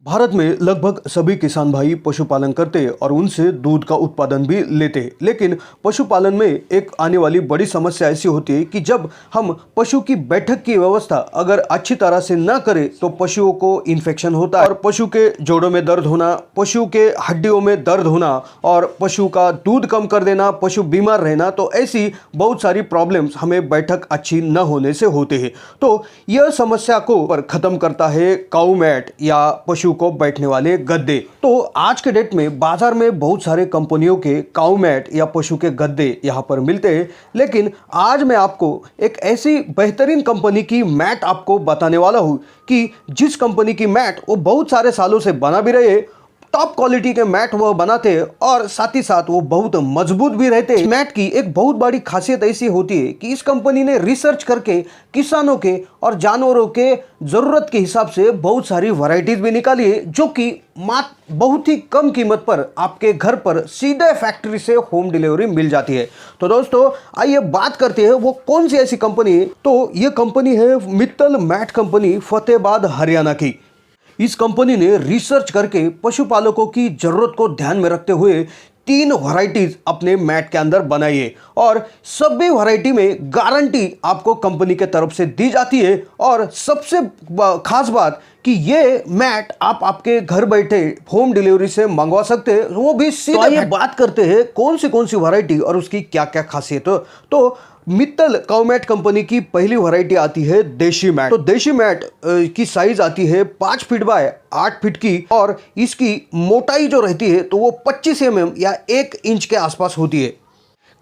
भारत में लगभग सभी किसान भाई पशुपालन करते और उनसे दूध का उत्पादन भी लेते। लेकिन पशुपालन में एक आने वाली बड़ी समस्या ऐसी होती है कि जब हम पशु की बैठक की व्यवस्था अगर अच्छी तरह से न करें तो पशुओं को इन्फेक्शन होता है और पशु के जोड़ों में दर्द होना, पशु के हड्डियों में दर्द होना और पशु का दूध कम कर देना, पशु बीमार रहना, तो ऐसी बहुत सारी प्रॉब्लम्स हमें बैठक अच्छी न होने से होते हैं। तो यह समस्या को पर खत्म करता है काऊ मैट या पशु को बैठने वाले गद्दे। तो आज के डेट में बाजार में बहुत सारे कंपनियों के काऊ मैट या पशु के गद्दे यहां पर मिलते हैं, लेकिन आज मैं आपको एक ऐसी बेहतरीन कंपनी की मैट आपको बताने वाला हूं कि जिस कंपनी की मैट वो बहुत सारे सालों से बना भी रहे, टॉप क्वालिटी के मैट वो बनाते हैं और साथ ही साथ वो बहुत मजबूत भी रहते हैं। इस मैट की एक बहुत बड़ी खासियत ऐसी होती है कि इस कंपनी ने रिसर्च करके किसानों के और जानवरों के ज़रूरत के हिसाब से बहुत सारी वैरायटीज भी निकाली है, जो कि मात्र बहुत ही कम कीमत पर आपके घर पर सीधे फैक्ट्री से होम डिलीवरी मिल जाती है। तो दोस्तों आइए बात करते हैं वो कौन सी ऐसी कंपनी है। तो ये कंपनी है मित्तल मैट कंपनी, फतेहाबाद हरियाणा की। इस कंपनी ने रिसर्च करके पशुपालकों की जरूरत को ध्यान में रखते हुए 3 वैरायटीज अपने मैट के अंदर बनाई है और सभी वैरायटी में गारंटी आपको कंपनी के तरफ से दी जाती है। और सबसे खास बात कि ये मैट आप आपके घर बैठे होम डिलीवरी से मंगवा सकते हैं, वो भी सीधे। तो आइए बात करते हैं कौन सी वैरायटी और उसकी क्या क्या खासियत है। तो मित्तल काऊ मैट कंपनी की पहली वैरायटी आती है देशी मैट। तो देशी मैट की साइज आती है 5 फीट बाय 8 फीट की और इसकी मोटाई जो रहती है तो वो 25 mm या 1 इंच के आसपास होती है।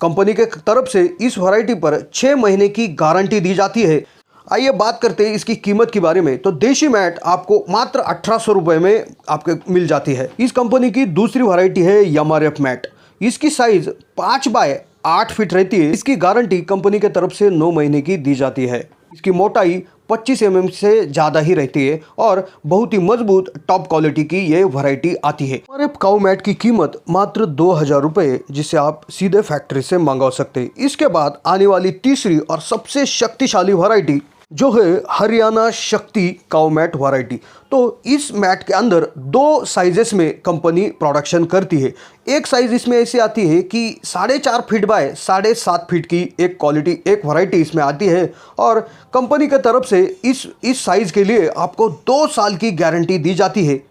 कंपनी के तरफ से इस वैरायटी पर 6 महीने की गारंटी दी जाती है। आइए बात करते हैं इसकी कीमत के बारे में। तो देशी मैट आपको मात्र 1800 रुपये में आपके मिल जाती है। इस कंपनी की दूसरी वैरायटी है एमआरएफ मैट। इसकी साइज 5 बाय 8 फीट रहती है। इसकी गारंटी कंपनी के तरफ से 9 महीने की दी जाती है। इसकी मोटाई 25 mm से ज़्यादा ही रहती है और बहुत ही मजबूत टॉप क्वालिटी की ये वैरायटी आती है। और काऊ मैट की कीमत मात्र 2000 रुपये, जिसे आप सीधे फैक्ट्री से मंगवा सकते हैं। इसके बाद आने वाली तीसरी और सबसे शक्तिशाली वैरायटी जो है हरियाणा शक्ति काऊ मैट वैरायटी। तो इस मैट के अंदर 2 साइजेस में कंपनी प्रोडक्शन करती है। एक साइज इसमें ऐसी आती है कि 4.5 फीट बाय 7.5 फीट की एक वैरायटी इसमें आती है और कंपनी की तरफ से इस साइज के लिए आपको 2 साल की गारंटी दी जाती है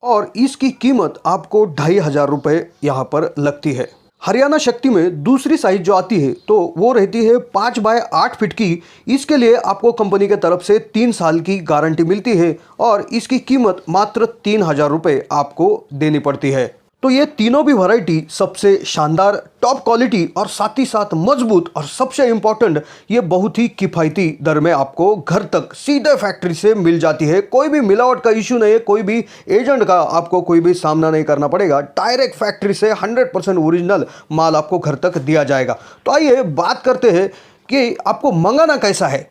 और इसकी कीमत आपको 2500 रुपये यहाँ पर लगती है। हरियाणा शक्ति में दूसरी साइज जो आती है तो वो रहती है 5 बाय 8 फीट की। इसके लिए आपको कंपनी के तरफ से 3 साल की गारंटी मिलती है और इसकी कीमत मात्र 3000 रुपये आपको देनी पड़ती है। तो ये तीनों भी वैरायटी सबसे शानदार टॉप क्वालिटी और साथ ही साथ मजबूत और सबसे इम्पोर्टेंट ये बहुत ही किफ़ायती दर में आपको घर तक सीधे फैक्ट्री से मिल जाती है। कोई भी मिलावट का इशू नहीं है, कोई भी एजेंट का आपको कोई भी सामना नहीं करना पड़ेगा। डायरेक्ट फैक्ट्री से 100% ओरिजिनल माल आपको घर तक दिया जाएगा। तो आइए बात करते हैं कि आपको मंगाना कैसा है।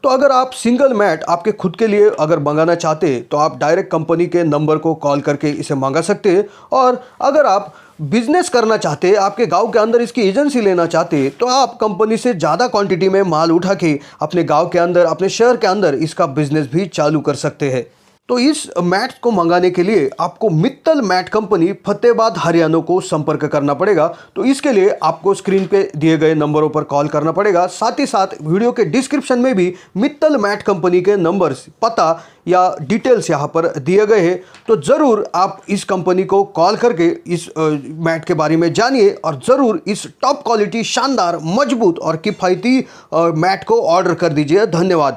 तो अगर आप सिंगल मैट आपके खुद के लिए अगर मंगाना चाहते हैं तो आप डायरेक्ट कंपनी के नंबर को कॉल करके इसे मंगा सकते हैं। और अगर आप बिजनेस करना चाहते हैं, आपके गांव के अंदर इसकी एजेंसी लेना चाहते हैं, तो आप कंपनी से ज़्यादा क्वांटिटी में माल उठा के अपने गांव के अंदर, अपने शहर के अंदर इसका बिजनेस भी चालू कर सकते हैं। तो इस मैट को मंगाने के लिए आपको मित्तल मैट कंपनी फतेहाबाद हरियाणा को संपर्क करना पड़ेगा। तो इसके लिए आपको स्क्रीन पे दिए गए नंबरों पर कॉल करना पड़ेगा। साथ ही साथ वीडियो के डिस्क्रिप्शन में भी मित्तल मैट कंपनी के नंबर्स, पता या डिटेल्स यहाँ पर दिए गए हैं। तो ज़रूर आप इस कंपनी को कॉल करके इस मैट के बारे में जानिए और ज़रूर इस टॉप क्वालिटी, शानदार, मजबूत और किफ़ायती मैट को ऑर्डर कर दीजिए। धन्यवाद।